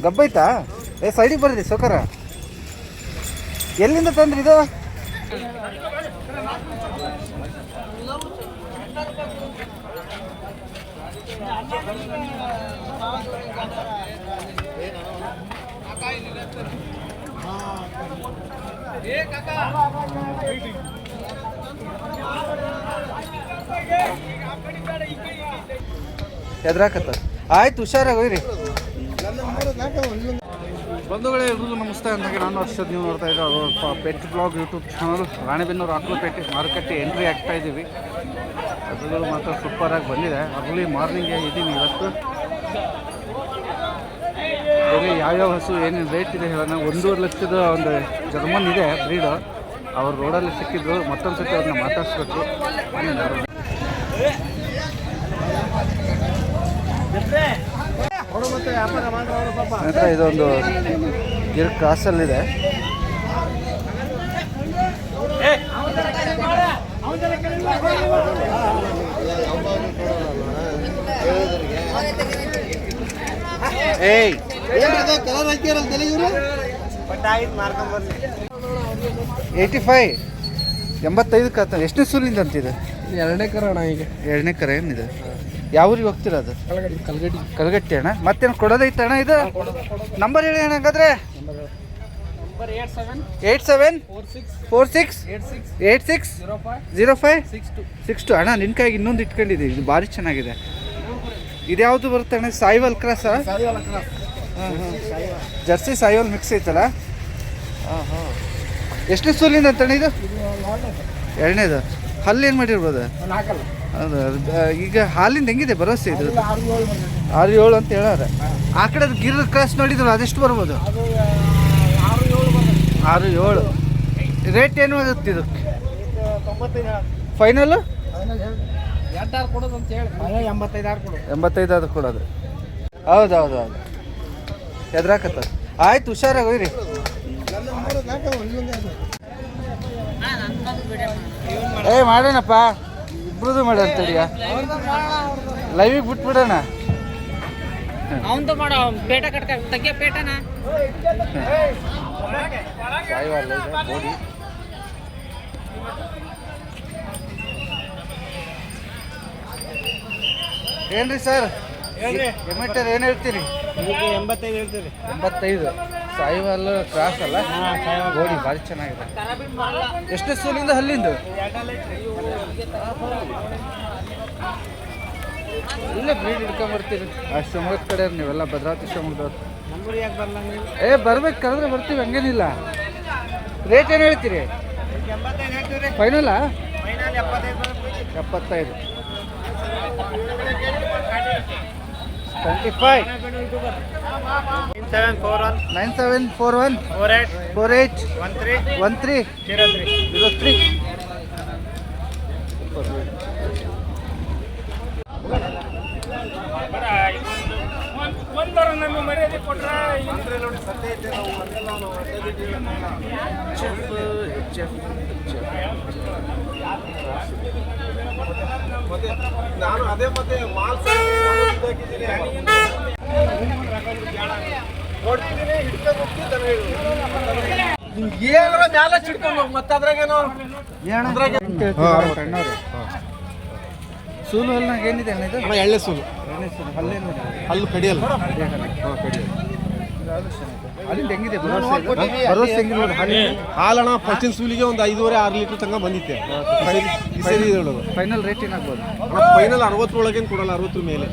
ಗಬ್ಬೈತಾ? ಸೈಡಿಗೆ ಬರ್ರಿ ಸೌಕರ. ಎಲ್ಲಿಂದ ತಂದ್ರಿ ಇದು? ಎದ್ರಾಕತ್ತ ಆಯ್ತು, ಹುಷಾರಾಗಿ ಹೋಗ್ರಿ. ಬಂಧುಗಳೇ, ಎಲ್ರಿಗೂ ನಮಸ್ತೆ. ಅಂದಾಗೆ ನಾನು ಅರ್ಷದ್, ನೀವು ನೋಡ್ತಾ ಇದ್ದೀವಿ pet blog YouTube channel. Ranebennur Aklapete ಮಾರುಕಟ್ಟೆ ಎಂಟ್ರಿ ಆಗ್ತಾ ಇದ್ದೀವಿ. ಅದರಲ್ಲೂ ಮಾತ್ರ ಸೂಪರಾಗಿ ಬಂದಿದೆ. ಅರ್ಲಿ ಮಾರ್ನಿಂಗೇ ಇದ್ದೀನಿ ಇವತ್ತು. ಬೇರೆ ಯಾವ್ಯಾವ ಹಸು ಏನೇನು ರೇಟ್ ಇದೆ ಹೇಳೋಣ. 1.5 ಲಕ್ಷದ ಒಂದು ಜರ್ಮನ್ ಇದೆ ಬ್ರೀಡು. ಅವ್ರು ರೋಡಲ್ಲಿ ಸಿಕ್ಕಿದ್ರು. ಮತ್ತೊಂದು ಸತಿ ಅವ್ರನ್ನ ಮಾತಾಡಿಸ್ಬೇಕು. ನಂತರ ಇದೊಂದು ಗಿರ್ ಕ್ರಾಸಲ್ಲಿದೆ. ಏಯ್ 85 85 ಎಷ್ಟನೇ ಸೂಲಿಂದ ಅಂತಿದೆ? 2ನೇ ಕರ ಅಣ್ಣ. ಈಗ 2ನೇ ಕರ ಏನಿದೆ? ಯಾವ ಊರಿಗೆ ಹೋಗ್ತೀರ? ಅದು ಕಲ್ಗಟ್ಟಿ ಅಣ್ಣ. ಮತ್ತೇನು ಕೊಡೋದೈತೆ ಅಣ್ಣ? ಇದು ನಂಬರ್ ಹೇಳಿ ಅಣ್ಣ. ಹಂಗಾದ್ರೆ 8746860562 ಅಣ್ಣ. ನಿನ್ನ ಕೈಗೆ ಇನ್ನೊಂದು ಇಟ್ಕೊಂಡಿದ್ದೀವಿ. ಇದು ಭಾರಿ ಚೆನ್ನಾಗಿದೆ. ಇದ್ಯಾವುದು ಬರುತ್ತೆ ಅಣ್ಣ? ಸಾಯಿವಾಲ್ ಕ್ರಾಸ? ಜರ್ಸಿ ಸಾಯಿವಾಲ್ ಮಿಕ್ಸ್ ಐತಲ್ಲ? ಎಷ್ಟನೇ ಸೂಲಿಂದ ಅಂತಣ್ಣ ಇದು? 2ನೇದು. ಹಲ್ಲು ಏನು ಮಾಡಿರ್ಬೋದು? ಹೌದು. ಈಗ ಹಾಲಿಂದ ಹೆಂಗಿದೆ ಭರವಸೆ ಇದು? 6-7 ಅಂತ ಹೇಳಾರೆ. ಆ ಕಡೆ ಗಿರ್ ಕ್ರಾಸ್ ನೋಡಿದ್ರು, ಅದೆಷ್ಟು ಬರ್ಬೋದು? 6-7 ರೇಟ್ ಏನು ಆಗುತ್ತೆ ಇದಕ್ಕೆ? ಫೈನಲ್ 85 ಕೊಡೋದು. ಹೌದು. ಎದ್ರಾಕತ್ತ ಆಯ್ತು, ಹುಷಾರಾಗಿ ಹೋಗ್ರಿ. ಮಾಡೋಣಪ್ಪ, ಇಬ್ರದ್ದು ಮಾಡೋಣ. ತಡಿಯ ಲೈವಿಗೆ ಬಿಟ್ಬಿಡೋಣ. ಏನ್ರಿ ಸರ್, ಎಮೀಟರ್ ಏನು ಹೇಳ್ತೀರಿ? 85 ಹೇಳ್ತೀರಿ. 85 ಸಾಯಿವಾಲ್ ಕ್ರಾಸ್ ಅಲ್ಲ? ಗೋಡಿ ಭಾರಿ ಚೆನ್ನಾಗಿದೆ. ಎಷ್ಟು ಸೂಲಿಂದ ಹಲ್ಲಿಂದು? ಇಲ್ಲೇ ಬ್ರೀಡ್ ಹಿಡ್ಕೊಂಬರ್ತೀರಿ. ಆ ಶಿವಮೊಗ್ಗದ ಕಡೆ ನೀವೆಲ್ಲ ಭದ್ರಾವತಿ ಶಿವಮೊಗ್ಗದವ್ರು. ಬರ್ಬೇಕು ಕರೆದ್ರೆ ಬರ್ತೀವಿ, ಹಂಗೇನಿಲ್ಲ. ರೇಟ್ ಏನು ಹೇಳ್ತೀರಿ? ಫೈನಲ್ಲಾ? 75. 25 9741 48 13 03. ನಾನು ಅದೇ ಮತ್ತೆ ಮಾಲ್ ಸೂಲು ಹಲ್ನಾಗ ಏನಿದೆ ಅಣ್ಣ ಇದು? ಎಳ್ಳೆ ಸೂಲು. ಹಲ್ಲೇನು? ಹಲ್ಲು ಕಡಿಯಲ್ಲ. ಅಲ್ಲಿಂದ ಹೆಂಗಿದೆ ಭರವಸೆ? ಹೆಂಗಿದೆ ನೋಡಿ ಹಾಲಣ್ಣ? ಫಸ್ಟಿನ ಸೂಲಿಗೆ ಒಂದು 5.5-6 ಲೀಟರ್ ತನಕ ಬಂದಿತ್ತೆ. ಫೈನಲ್ ರೇಟ್ ಏನಾಗ್ಬೋದು? ಫೈನಲ್ 60 ಒಳಗೇನು ಕೊಡಲ್ಲ, 60 ಮೇಲೆ.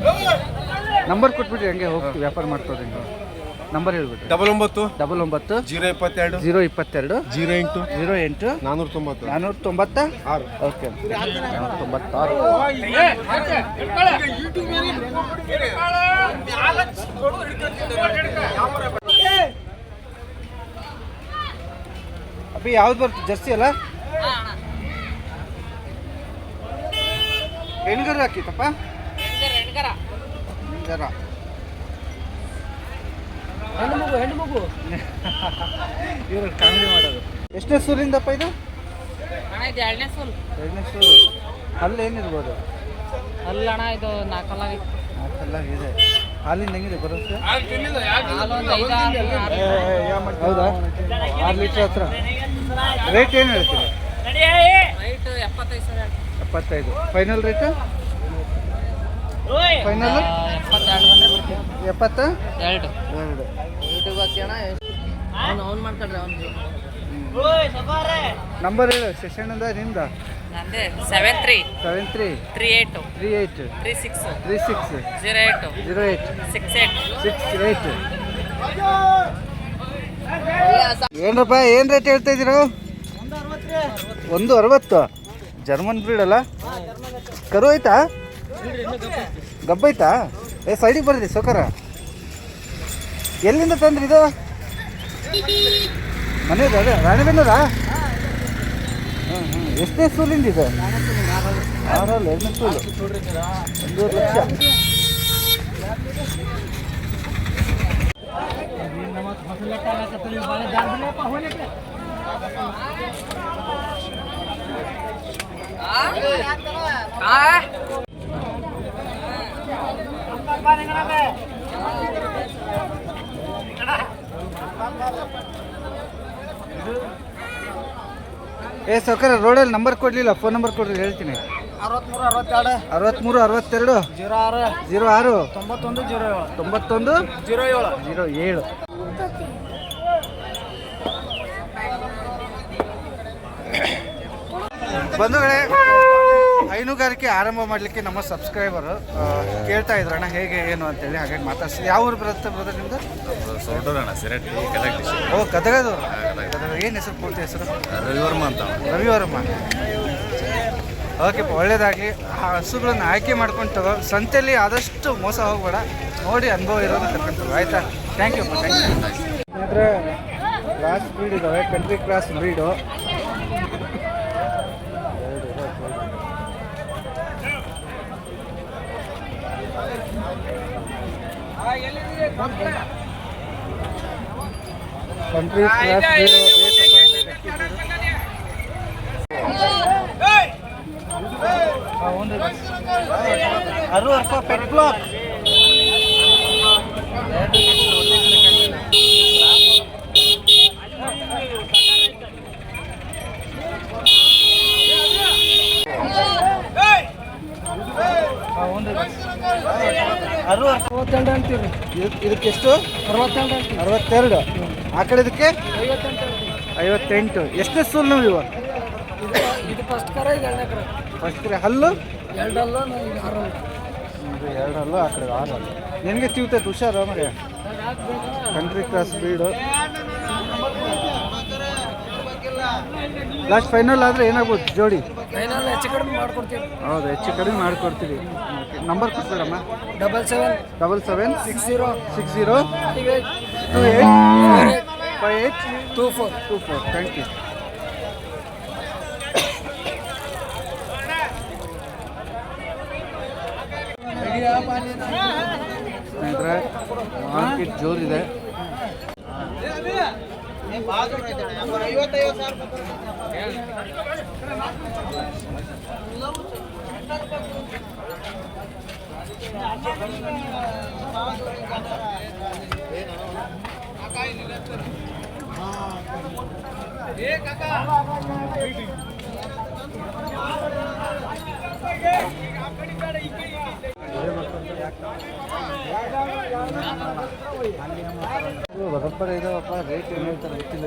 ನಂಬರ್ ಕೊಟ್ಬಿಟ್ರಿ, ಹಂಗೆ ಹೋಗ್ತೀವಿ ವ್ಯಾಪಾರ ಮಾಡ್ತೋದು. ನಂಬರ್ ಹೇಳ್ಬಿಟ್ಟು 99 022 022 08 490 ಓಕೆ 496. ಅಪ್ಪಿ ಯಾವ್ದು ಬರ್ತದೆ? ಜರ್ಸಿ ಅಲ್ಲ? ಹೆಣ್ಗರ ಹಾಕಿತ್ತಪ್ಪ? ಹೆಣ್ಗರ ಹೆಣ್ಣು ಮಗು ಇವ್ರು ಕಾಮಿಡಿ ಮಾಡೋದು. ಎಷ್ಟನೇ ಸೂಲಿಂದಪ್ಪ ಇದು? 2ನೇ ಸೂಲು. ಅಲ್ಲಿ ಏನಿರ್ಬೋದು? ಅಲ್ಲಣ್ಣ ಇದು 4 4 ಇದೆ. ಹಾಲಿಂದ ಹೆಂಗಿದೆ ಭರವಸೆ? ಹಾಲು ಒಂದು 5-6 ಹೌದಾ? 6 ಲೀಟ್ರ್ ಹತ್ರ. ರೇಟ್ ಏನು ಹೇಳ್ತೀರಿ? ರೈಟ್ 75 75. Final rate? ಫೈನಲ್ 72 ಬಂದ್ರೆ ಬಿಡ್ತೀವಿ. 72. ಯೂಟ್ಯೂಬ್ ಹಾಕ್ತೀಯಣ್ಣ ಅವ್ನು ಮಾಡ್ಕೊಳ್ರಿ ಅವ್ನು. ನಂಬರ್ ಹೇಳು ಶಶಣ್ಣದ ನಿಮ್ದ. ನಂದೇ 73 73 38 38 36 36 08 08 68. 68. ಏನಪ್ಪ ಏನು ರೇಟ್ ಹೇಳ್ತಾ ಇದ್ದೀರಾ? 160. ಜರ್ಮನ್ ಬ್ರೀಡ್ ಅಲ್ಲ? ಕರು ಐತಾ? ಗಬ್ಬೈತಾ? ಸೈಡಿಗೆ ಬರ್ರಿ ಸೌಕರ. ಎಲ್ಲಿಂದ ತಂದ್ರಿ ಇದು? ಮನೆಯದ ಅದೇ ರಾಣಿಬೆನ್ನೂರಾ? ಎಷ್ಟನೇ ಸೂಲಿಂದ ಇದು? 6 2 ಸೂಲು. 1.5 ಲಕ್ಷ. ಸೌಕರ್ಯ ರೋಡಲ್ಲಿ ನಂಬರ್ ಕೊಡಲಿಲ್ಲ, ಫೋನ್ ನಂಬರ್ ಕೊಡ್ರಿ ಹೇಳ್ತೀನಿ. 63 63 62 06 91 07. ಬಂಧುಗಳೇ, ಹೈನುಗಾರಿಕೆ ಆರಂಭ ಮಾಡಲಿಕ್ಕೆ ನಮ್ಮ ಸಬ್ಸ್ಕ್ರೈಬರು ಕೇಳ್ತಾ ಇದ್ರಣ್ಣ ಹೇಗೆ ಏನು ಅಂತೇಳಿ, ಹಾಗಾಗಿ ಮಾತಾಡ್ಸಿ. ಯಾವ ಊರು ಬರುತ್ತೆ ಬ್ರದರ್ ನಿಮ್ಮದು? ಸೊರಟೂರಣ್ಣ, ಸಿರಟ್ಟಿ, ಗದಗ ಡಿಸ್ಟ್ರಿಕ್ಟ್. ಓ ಗದಗದು. ಏನು ಹೆಸರು, ಪೂರ್ತಿ ಹೆಸರು? ರವಿವರ್ಮ ಅಂತ. ರವಿವರ್ಮ. ಓಕೆಪ್ಪ, ಒಳ್ಳೇದಾಗಲಿ. ಆ ಹಸುಗಳನ್ನು ಆಯ್ಕೆ ಮಾಡ್ಕೊಂಡು ತಗೋ. ಸಂತೆಯಲ್ಲಿ ಆದಷ್ಟು ಮೋಸ ಹೋಗಬೇಡ, ನೋಡಿ ಅನುಭವ ಇರೋದು ತಗೊಂಡು. ಆಯಿತಾ? Thank you. ಅಂದರೆ ಕ್ರಾಸ್ ಬ್ರೀಡ್ ಇದ್ದಾವೆ, country cross breed. Country cross breed ಪೆಟ್ ಬ್ಲಾಕ್. ಅಂತೀರಿ. ಇದಕ್ಕೆಷ್ಟು? 62. ಆ ಕಡೆ ಇದಕ್ಕೆ 58. ಎಷ್ಟೇ ಸೂಲ್ ನಾವು ಇವ? ಇದು ಫಸ್ಟ್ ಕರ, ಇದು 2ನೇ ಕರ. ಫಸ್ಟ್ ಕರೆ. ಹಲ್ಲು 2 ಅಲ್ಲ, 6 ಅಲ್ಲ. 2 ಹಲ್ಲು, ಆ ಕಡೆ 6 ಹಲ್ಲು. ನಿನಗೆ ತಿಳ್ತೈತೆ, ಹುಷಾರು ಮರೆ. Country cross breed. Last final ಆದರೆ ಏನಾಗ್ಬೋದು ಜೋಡಿ? ಫೈನಲ್ ಹೆಚ್ಚು ಕಡಿಮೆ ಮಾಡ್ಕೊಡ್ತೀವಿ. ಹೌದು, ಹೆಚ್ಚು ಕಡಿಮೆ ಮಾಡಿಕೊಡ್ತೀವಿ. ನಂಬರ್ ಕೊಟ್ಬಿಡಮ್ಮ. 77 60 60 28 28 58 24. Thank you. ಸ್ನೇಹಿತರೆ, ಮಾರ್ಕೆಟ್ ಜೋರಿದೆ. ಬರಪ್ಪರ ಇದಾವಪ್ಪ, ರೇಟ್ ಏನು ಹೇಳ್ತಾರೆ ಗೊತ್ತಿಲ್ಲ.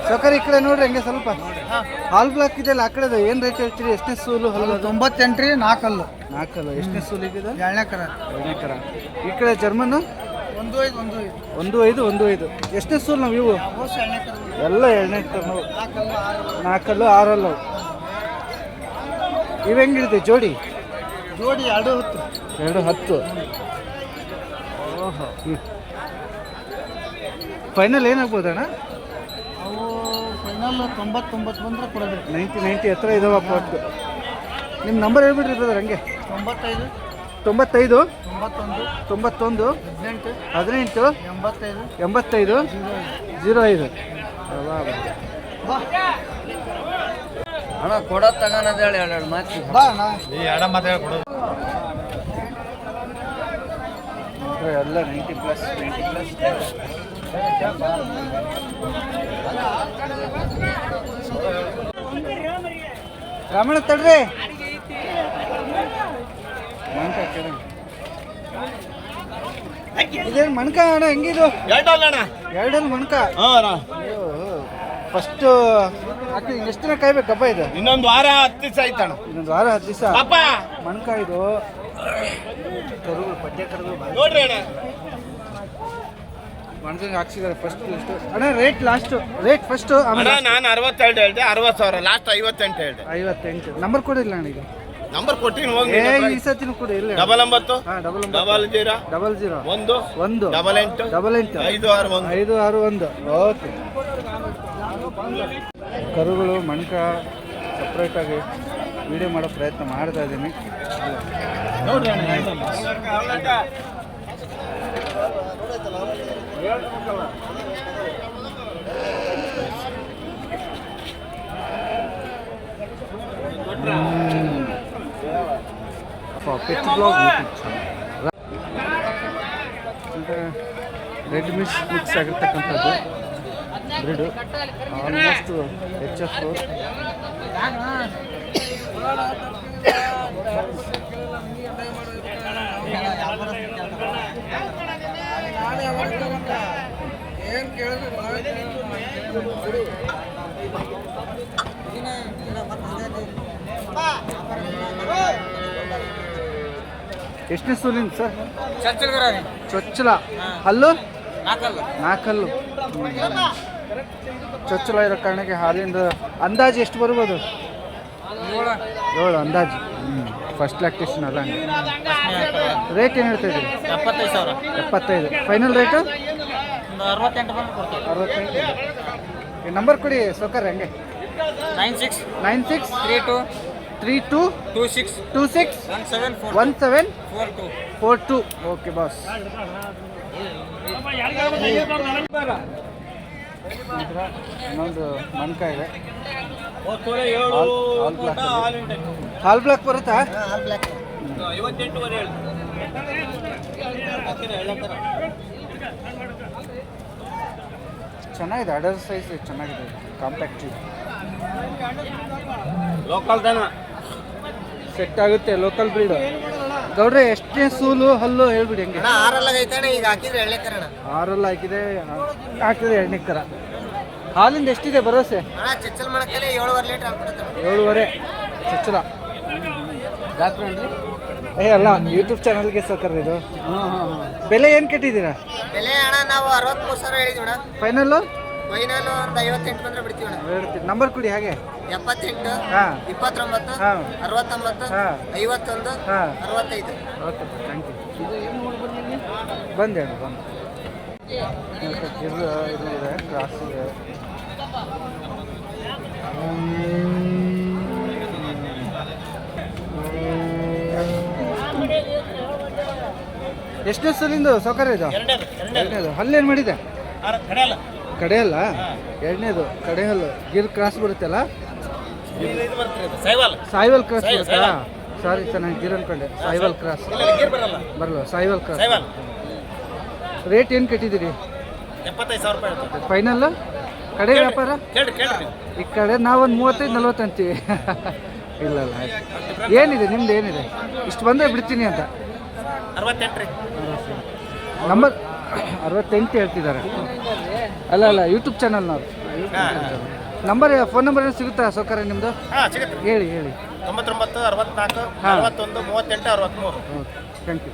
ಸೌಕರ್ಯ ಈ ಕಡೆ ನೋಡ್ರಿ, ಹಂಗೆ ಸ್ವಲ್ಪ ಹಾಲ್ ಬ್ಲಾಕ್ ಇದೆಯಲ್ಲ, ಆ ಕಡೆ ಏನು ರೇಟ್ ಹೇಳ್ತೀರಿ? ಎಷ್ಟನೇ ಸೂಲು ಹಲ್ಲು? 98 ರೀ, 4 ಹಲ್ಲು. 4 ಹಲ್ಲು. ಎಷ್ಟನೇ ಸೂಲಿಗೆ? 2ನೇ ಕರ. 2ನೇ ಕರ. ಈ ಕಡೆ ಜರ್ಮನ್ನು 1-5 ಎಷ್ಟನೇ ಸೂಲು ನಾವು ಇವು? ಎಲ್ಲ 2ನೇ ಕರ. 4 ಹಲ್ಲು 6 ಹಲ್ಲು. ಇವು ಹೆಂಗಿರುತ್ತೆ ಜೋಡಿ? 210. ಓಹೋ. ಫೈನಲ್ ಏನಾಗ್ಬೋದಣ್ಣ? ಅವು ಫೈನಲ್ 90 ಬಂದ್ರೆ ಕೊಡೋದು. 90 ಹತ್ರ ಇದಾವಪ್ಪ ಒಟ್ಟು. ನಿಮ್ಮ ನಂಬರ್ ಹೇಳ್ಬಿಡ್ರಿ ಬ್ರದರ್ ಹಂಗೆ. 95 91 18 85 05. ಅಣ್ಣ ಕೊಡೋದು ತಗೋಣದ ಹೇಳಿ 2 ಮಾತು. ಈ ಎಡ ಮಾತಾಡಿ ಕೊಡೋದು. ಅಂದರೆ ಎಲ್ಲ 90+. ರಾಮಣ್ಣ ತಡ್ರಿ ಮಣ್ಕ ಇದೇನು ಮಣ್ಕ ಅಣ್ಣ ಹೆಂಗಿದು? ಎರಡಲ್ಲಿ ಮಣ್ಕ. ಫಸ್ಟ್ ಹಾಕಿ ಎಷ್ಟು ದಿನ ಕಾಯ್ಬೇಕಪ್ಪ ಇದು? ಇನ್ನೊಂದು ವಾರ 10 ದಿವಸ ಆಯ್ತಣ್ಣ. ಇನ್ನೊಂದು ವಾರ 10 ದಿವಸ ಮಣ್ಕ ಇದು. ಕರುಗಳು ಪಡ್ಡೆ ಕರುಗಳು ನೋಡ್ರಿ ಅಣ್ಣ, ಮಣ್ಕಂಗೆ ಹಾಕ್ಸಿದ್ದಾರೆ ಫಸ್ಟ್ ಲಿಸ್ಟು. ಅಣ್ಣ ರೇಟ್ ಲಾಸ್ಟು, ರೇಟ್ ಫಸ್ಟು, ಆಮೇಲೆ ನಾನು 62 ಹೇಳ್ದೆ, 60,000 ಲಾಸ್ಟ್ 58 ಹೇಳ್ದೆ. 58. ನಂಬರ್ ಕೊಡಿಲ್ಲ ಅಣ್ಣ ಈಗ. ನಂಬರ್ ಕೊಟ್ಟಿನಿ ಹೋಗಿ. ಈ ಸತಿನೂ ಕೊಡಿ ಇಲ್ಲ. 99 ಹಾಂ, 00 1 88 88 561. ಓಕೆ. ಕರುಗಳು ಮಣ್ಕ ಸಪ್ರೇಟಾಗಿ ವಿಡಿಯೋ ಮಾಡೋ ಪ್ರಯತ್ನ ಮಾಡ್ತಾ ಇದ್ದೀನಿ. ನೋಡ್ರಿ ರೆಡ್ ಮಿಕ್ಸ್ ಆಗಿರ್ತಕ್ಕಂಥದ್ದು ಬ್ರೀಡು. Almost HF. ಎಷ್ಟನೇ ಸೂಲಿಂದ ಸರ್? ಚೊಚ್ಚಲ. ಹಲ್ಲು 4 ಚೊಚ್ಚಲ ಇರೋ ಕಾರಣಕ್ಕೆ ಹಾಲಿಂದ ಅಂದಾಜು ಎಷ್ಟು ಬರ್ಬೋದು? 7 ಅಂದಾಜು. ಫಸ್ಟ್ ಲ್ಯಾಕ್ಟೇಷನ್ ಅಲ್ಲ. ಹಂಗೆ ರೇಟ್ ಏನು ಹೇಳ್ತಾ ಇದ್ದೀರಿ? 75. Final rate 68. ನಂಬರ್ ಕೊಡಿ ಸೌಕರ್. ಹಂಗೆ 96 32 26 1742. Okay boss. ಇನ್ನೊಂದು ಮಣ್ಕ ಇದೆ. ಹಾಲ್ ಬ್ಲಾಕ್ ಬರುತ್ತಾ? ಚೆನ್ನಾಗಿದೆ. ಅಡರ್ ಸೈಜ್ ಚೆನ್ನಾಗಿದೆ. ಕಾಂಪ್ಯಾಕ್ಟ್ ಲೋಕಲ್ ದನ ಸೆಟ್ ಆಗುತ್ತೆ. Local breed. ಗೌಡ್ರೆ ಎಷ್ಟೇ ಸೂಲು ಹಲ್ಲು ಹೇಳ್ಬಿಡಿ. ಹಂಗೆ 6 ಹಾಕಿದೆ, ಹಾಕಿದ್ರೆ 2 ಕರ. ಹಾಲಿಂದ ಎಷ್ಟಿದೆ ಭರವಸೆ? 7.5 ಚಚ್ಚಲ. ಅಲ್ಲ ಯೂಟ್ಯೂಬ್ ಚಾನಲ್ಗೆ ಸಕ್ಕರ್ ಇದು. ಬೆಲೆ ಏನು ಕಟ್ಟಿದ್ದೀರಾ? ಫೈನಲ್ಲು ನಂಬರ್ ಕೊಡಿ. ಹಾಗೆ 78 ಹಾಂ 29 ಹಾಂ 69 ಹಾಂ 51 ಹಾಂ 65. Okay thank you. ಬಂದೆ ಅಣ್ಣ ಬಂದು. ಇದು ಇದೆ, ಕ್ರಾಸ್ ಇದೆ. ಎಷ್ಟನೇ ಸಲಿಂದು ಸೌಕರ್ಯ ಇದು? ಎರಡನೇದು. ಹಲ್ಲೇನು ಮಾಡಿದೆ? ಕಡೆಯಲ್ಲ. ಎರಡನೇದು ಕಡೆ ಹಲ್ಲು. ಗಿರ್ ಕ್ರಾಸ್ ಬರುತ್ತಲ್ಲ, ಸಾಯಿವಲ್ ಕ್ರಾಸ್ ಬರುತ್ತಾ? ಸಾರಿ ಸರ್, ನಾನು ಗಿರ್ ಅನ್ಕೊಂಡೆ. ಸಾಯಿವಲ್ ಕ್ರಾಸ್ ಬರಲ್ಲ. ಸಾಯಿವಲ್ ಕ್ರಾಸ್. ರೇಟ್ ಏನು ಕಟ್ಟಿದ್ದೀರಿ? 75,000 ರೂಪಾಯಿ. ಫೈನಲ್ ಕಡೆ ವ್ಯಾಪಾರ? ಈ ಕಡೆ ನಾವೊಂದು 35-40 ಅಂತೀವಿ. ಇಲ್ಲ ಏನಿದೆ ನಿಮ್ದು? ಏನಿದೆ? ಇಷ್ಟು ಬಂದರೆ ಬಿಡ್ತೀನಿ ಅಂತ. 68 ನಂಬರ್ 68 ಹೇಳ್ತಿದ್ದಾರೆ. ಅಲ್ಲ ಯೂಟ್ಯೂಬ್ ಚಾನಲ್ ನಾವು. ನಂಬರ್ ಫೋನ್ ನಂಬರ್ ಏನು ಸಿಗುತ್ತಾ ಸೌಕರ್ಯ ನಿಮ್ಮದು? ಹೇಳಿ 99 64 41 38 63. Okay thank you.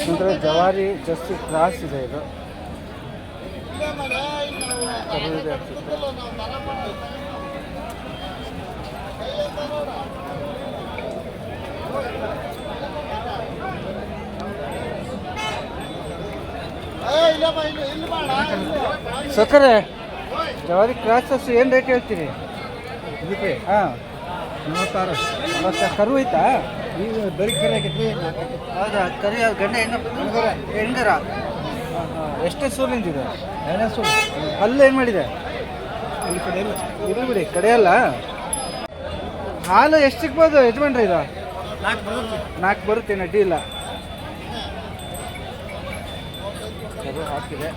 ನಂತರ ಜವಾರಿ ಜರ್ಸಿ ಕ್ರಾಸ್ ಇದೆ. ಇದು ಇದೆ ಅನ್ಸುತ್ತೆ. ಸಕ್ಕರೆ ಜವಾರಿ ಕ್ರಾಸಸ್ ಏನು ರೇಟ್ ಹೇಳ್ತೀರಿ? ಇದಕ್ಕೆ ಹಾಂ 46. ಕರು ಐತಾ? ಈಗ ಬರೀ ಕರಿ ಆಗೈತಿ. ಹೌದಾ? ಕರಿ ಗಂಡ ಹೆಣ್ಣರ. ಎಷ್ಟೇ ಸೂಲಿಂದಿದೆ? 2ನೇ ಸೂಲು. ಹಲ್ಲು ಏನು ಮಾಡಿದೆ? ಇಲ್ಲಿ ಬಿಡಿ ಕಡೆಯಲ್ಲ. ಹಾಲು ಎಷ್ಟು ಸಿಗ್ಬೋದು ಯಜಮಾನ್ರಿ? ಇದು 4 ಬರುತ್ತೆ. ಅಡ್ಡಿ ಇಲ್ಲ. ಕರು ಹಾಕಿದೆ.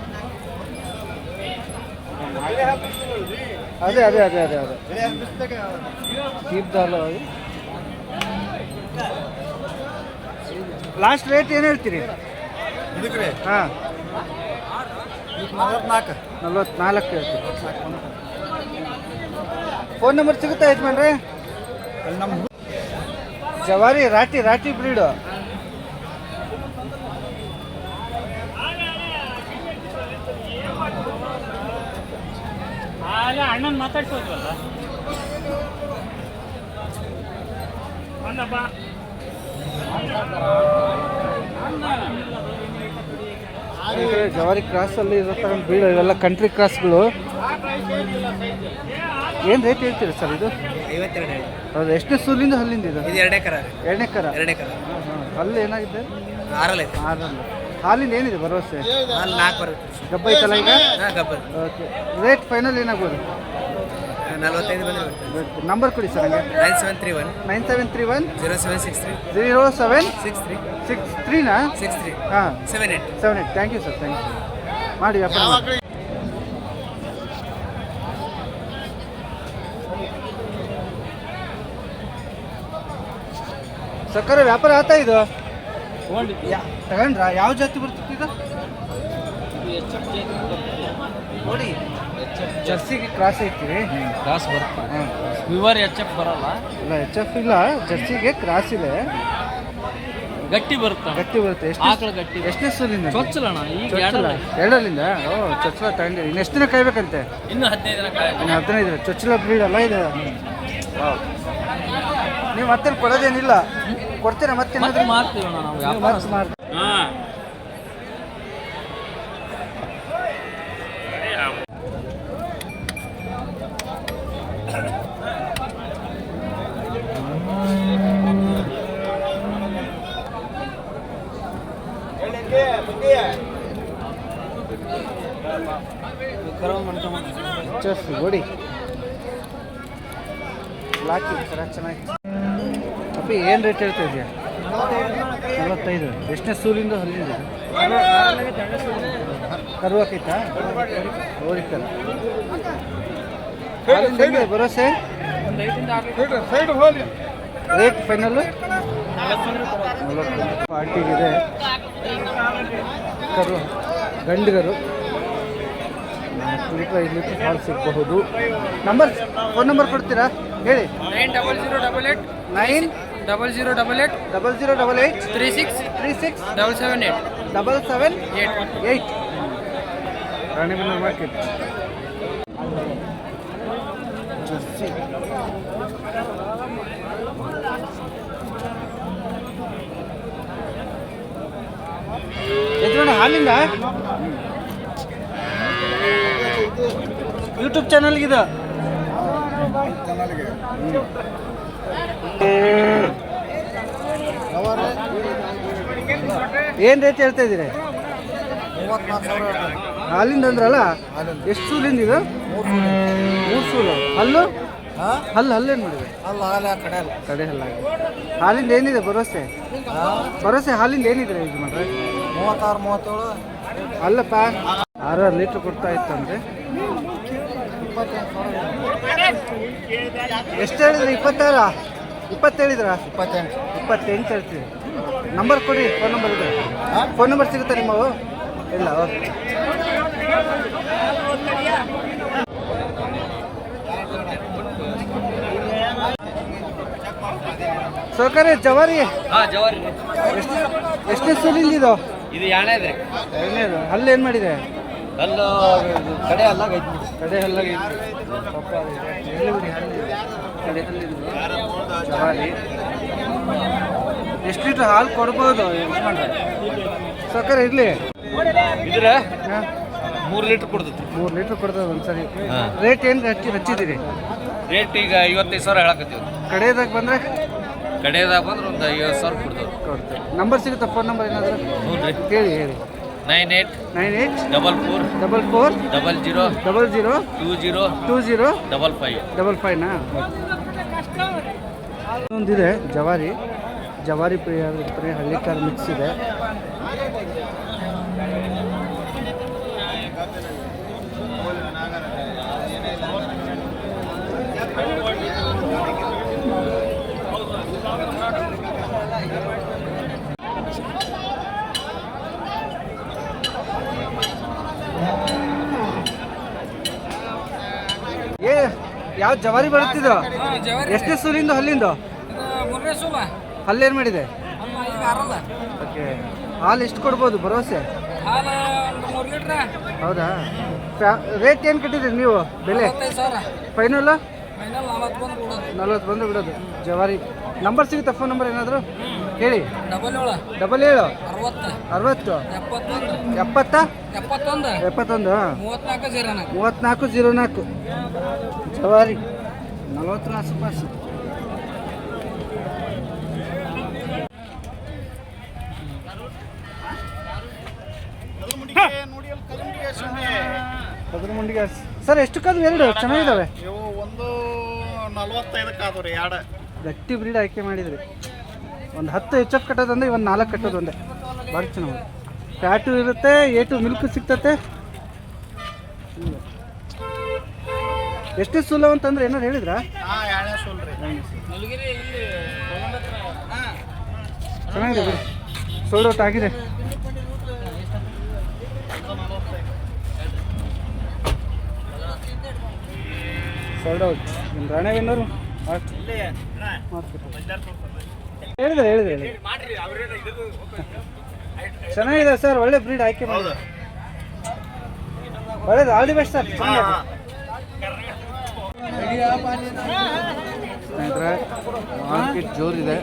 ಅದೇ ಅದೇ ಅದೇ ಅದೇ ಅದೇ ಕೀಪ್ದಾಲು. ಲಾಸ್ಟ್ ರೇಟ್ ಏನು ಹೇಳ್ತೀರಿ? ಹಾಂ 44 ಹೇಳ್ತೀರಿ. ಫೋನ್ ನಂಬರ್ ಸಿಗುತ್ತಾ ಯಜಮಾನ್ರೆ? ಜವಾರಿ ರಾಟಿ ರಾಟಿ ಬ್ರೀಡು. ಅಣ್ಣನ್ ಮಾತಾಡ್ಸೋದ್ವಲ್ಲ ಜವಾರಿ ಕ್ರಾಸಲ್ಲಿ ಇರತಕ್ಕಂಥ ಬ್ರೀಡ್ ಇವೆಲ್ಲ ಕಂಟ್ರಿ ಕ್ರಾಸ್ಗಳು. ಏನು ರೇಟ್ ಹೇಳ್ತೀರಿ ಸರ್ ಇದು? 52. ಹೌದು. ಎಷ್ಟನೇ ಸೂಲಿಂದ ಹಲ್ಲಿಂದ ಇದು? ಇದು ಎರಡೇ ಕರ. ಎರಡನೇ ಕರ. ಹಲ್ಲು ಏನಾಗಿದೆ? 6 ಹಲ್ಲು. ಹಾಲಿಂದ ಏನಿದೆ ಭರವಸೆ? 4 ಬರುತ್ತೆ. ಗಬ್ಬ ಐತಲ್ಲ ಈಗ? ಗಬ್ಬ. ಓಕೆ. ರೇಟ್ ಫೈನಲ್ ಏನಾಗ್ಬೋದು? 45 ಬಂದ್ರೆ ನಂಬರ್ ಕೊಡಿ ಸರ್ ನನಗೆ. 9731 0763 0763ನಾ? 63 ಹಾಂ 78. Thank you sir, thank you. ಮಾಡಿ ವ್ಯಾಪಾರ ಮಾಡಿ. ಸಕ್ಕರೆ ವ್ಯಾಪಾರ ಆತಾ ಇದು? ತಗೊಂಡ್ರಾ? ಯಾವ ಜಾತಿ ಬರ್ತಿತ್ತು ಇದು? ನೋಡಿ ಜರ್ಸಿಗೆ ಕ್ರಾಸ್ ಐತಿ. ಕ್ರಾಸ್ ಬರುತ್ತೆ. ವಿವರ್ HF ಬರಲ್ಲ. ಇಲ್ಲ HF ಇಲ್ಲ, ಜರ್ಸಿಗೆ ಕ್ರಾಸ್ ಇದೆ. ಗಟ್ಟಿ ಬರುತ್ತೆ. ಗಟ್ಟಿ ಬರುತ್ತೆ. ಆಕಳ ಗಟ್ಟಿ. ಎಷ್ಟನೇ ಸೂಲಿಂದ? ಚೊಚ್ಚಲಣ್ಣ ಈಗ ಎರಡಲ್ಲಿಂದ. ಓ ಚೊಚ್ಚಲ ತಗೊಂಡಿ. ಇನ್ನು ಎಷ್ಟು ದಿನ ಕಾಯ್ಬೇಕಂತೆ? ಇನ್ನು 15 ದಿನ ಇನ್ನು 15 ದಿನ. ಚೊಚ್ಚಲ ಬ್ರೀಡ್ ಅಲ್ಲ ಇದು? ನೀವು ಮತ್ತೆ ಕೊಡೋದೇನಿಲ್ಲ, ಕೊಡ್ತೀರಾ ಮತ್ತೆ? ಮಾಡ್ತೀವಿ ನಾವು ವ್ಯಾಪಾರ ಮಾಡ್ತೀವಿ. ಗೋಡಿ ಲಾಕಿ ಥರ ಚೆನ್ನಾಗಿ. ಅಪ್ಪಿ ಏನು ರೇಟ್ ಹೇಳ್ತಾ ಇದೆಯಾ? 45. ಎಷ್ಟನೇ ಸೂಲಿಂದ ಹಲ್ಲಿಂದ? ಕರು ಹಾಕೈತಾ? ಓರಿಕರ. ಹಾಲಿಂದ ಹೆಂಗಿದೆ ಭರವಸೆ? Rate final 40. ಪಾರ್ಟಿಗಿದೆ ಕರು, ಗಂಡುಗರು. 4 ಲೀಟ್ರ್ 5 ಲೀಟ್ರ್ ಹಾಲು ಸಿಗಬಹುದು. ಫೋನ್ ನಂಬರ್ ಕೊಡ್ತೀರಾ ಹೇಳಿ? 9008 9088 36 778 778. ರಾಣಿಬೆನ್ನೂರು ಮಾರ್ಕೆಟ್. ಜರ್ಸಿ ಯಜಮಾನ ಹಾಲಿಂದ ಯೂಟ್ಯೂಬ್ ಚಾನಲ್ಗಿದೆ. ಏನು ರೇಟ್ ಹೇಳ್ತಾ ಇದ್ದೀರಿ? 34,000. ಹಾಲಿಂದ ಅಂದ್ರಲ್ಲ, ಎಷ್ಟು ಸೂಲಿಂದ ಇದು? 3 ಸೂಲು. ಹಲ್ಲು ಹಲ್ಲೇನು ಮಾಡಿದೆ? ಕಡೆ ಹಲ್ಲಾಗಿದೆ. ಹಾಲಿಂದ ಏನಿದೆ ಭರವಸೆ? ಹಾಲಿಂದ ಏನಿದೆ ಇದು ಮಾಡ್ರೆ? 36-37. ಅಲ್ಲಪ್ಪ 6 ಲೀಟ್ರ್ ಕೊಡ್ತಾ ಇತ್ತಂದ್ರೆ. ಎಷ್ಟು ಹೇಳಿದ್ರಿ? 26? 20 ಹೇಳಿದ್ರಾ? 28 ಹೇಳ್ತೀವಿ. ನಂಬರ್ ಕೊಡಿ. ಫೋನ್ ನಂಬರ್ ಇದೆ? ಫೋನ್ ನಂಬರ್ ಸಿಗುತ್ತಾ ನಿಮ್ಮವು? ಇಲ್ಲ. ಓಕೆ. ಸೌಕರ್ಯ ಜವಾರಿ ಎಷ್ಟನೇ ಸೂಲಿಂದ ಇದು? ಇದು ಎರಡನೇದು. ಹಲ್ಲು ಏನು ಮಾಡಿದೆ? ಅಲ್ಲೂ ಕಡೆ ಹಲ್ಲಾಗೈತಿ. ಕಡೆ ಹಲ್ಲಾಗೈತಿ. ಕಡೆ ಹಲ್ಲಿಂದು ಜವಾರಿ. ಎಷ್ಟು ಲೀಟ್ರ್ ಹಾಲು ಕೊಡ್ಬೋದು ಸೌಕರ್ಯ? ಇರಲಿ. ಇದ್ರೆ 3 ಲೀಟ್ರ್ ಕೊಡ್ತೈತಿ. 3 ಲೀಟ್ರ್ ಕೊಡ್ತದೆ ಒಂದ್ಸರಿ. ರೇಟ್ ಏನು ಹಚ್ಚಿದ್ದೀರಿ? ರೇಟ್ ಈಗ 55,000 ಹೇಳಕತ್ತೀವಿ. ಕಡೆಯದಾಗ ಬಂದರೆ? ಕಡೆಯದಾಗ ಬಂದ್ರೆ ಒಂದು 50,000 ಕೊಡ್ತೇವೆ. ಕೊಡ್ತೇವೆ. ನಂಬರ್ ಸಿಗುತ್ತಾ? ಫೋನ್ ನಂಬರ್ ಏನಾದರೂ ಹ್ಞೂ ರೀ. ಹೇಳಿ. 98 44 00 00 20 55. ಒಂದಿದೆ ಜವಾರಿ ಪ್ರಿಯ ಹಳ್ಳಿಕಾರ್ ಮಿಕ್ಸ್ ಇದೆ. ಏ ಯಾವ ಜವಾರಿ ಬರುತ್ತಿದ್ದು ಎಷ್ಟನೇ ಸೂಲಿಂದ ಹಲ್ಲಿಂದು ಮೂರನೇ ಸೂಲ ಹಲ್ಲೇನು ಮಾಡಿದೆ ಈಗ ಆರಲ್ಲ ಓಕೆ ಹಾಲು ಎಷ್ಟು ಕೊಡ್ಬೋದು ಭರವಸೆ ಹಾಲು ಒಂದು 3 ಲೀಟ್ರ್ ಹೌದಾ ರೇಟ್ ಏನು ಕಟ್ಟಿದ್ರಿ ನೀವು ಬೆಲೆ 55,000 ಫೈನಲ್ ಫೈನಲ್ 40 ಬಂದು ಕೊಡೋದು 40 ಬಂದು ಬಿಡೋದು ಜವಾರಿ ನಂಬರ್ ಸಿಗುತ್ತಾ ಫೋನ್ ನಂಬರ್ ಏನಾದರೂ ಹೇಳಿ 77 60 60 70 71 71 34 3404 ಜವಾರಿ 40 ಆಸುಪಾಸು ಕದ್ರಮುಂಡಿಗೆ ಸರ್ ಎಷ್ಟು ಕದ್ದು ಎರಡು ಚೆನ್ನಾಗಿದ್ದಾವೆ ಇವು ಒಂದು 45 ಆದವ್ರಿ ಎರಡು ಗಟ್ಟಿ ಬ್ರೀಡ್ ಆಯ್ಕೆ ಮಾಡಿದ್ರಿ ಒಂದು 10 ಎಚ್ ಎಫ್ ಕಟ್ಟೋದಂದ್ರೆ ಇವತ್ತು 4 ಕಟ್ಟೋದು ಒಂದೇ ಭಾಳ ಚೆನ್ನಾಗಿ ಫ್ಯಾಟು ಇರುತ್ತೆ ಏಟು ಮಿಲ್ಕ್ ಸಿಗ್ತತೆ ಎಷ್ಟು ಸುಲಭ ಅಂತಂದ್ರೆ ಏನಾರು ಹೇಳಿದ್ರಾ ಎರಡನೇ ಸೋಲ್ರಿ ಚೆನ್ನಾಗಿದೆ ಬಿಡಿ ಸೋಲ್ಡ್ ಔಟ್ ಆಗಿದೆ ಸೋಲ್ಡ್ ಔಟ್ ನಿಮ್ಮ ರಾಣೆವಿನ್ನರು ಹೇಳಿದೆ ಚೆನ್ನಾಗಿದೆ ಸರ್ ಒಳ್ಳೆ ಬ್ರೀಡ್ ಆಯ್ಕೆ ಮಾಡಿ ಒಳ್ಳೇದು all the best sir market ಜೋರಿದೆ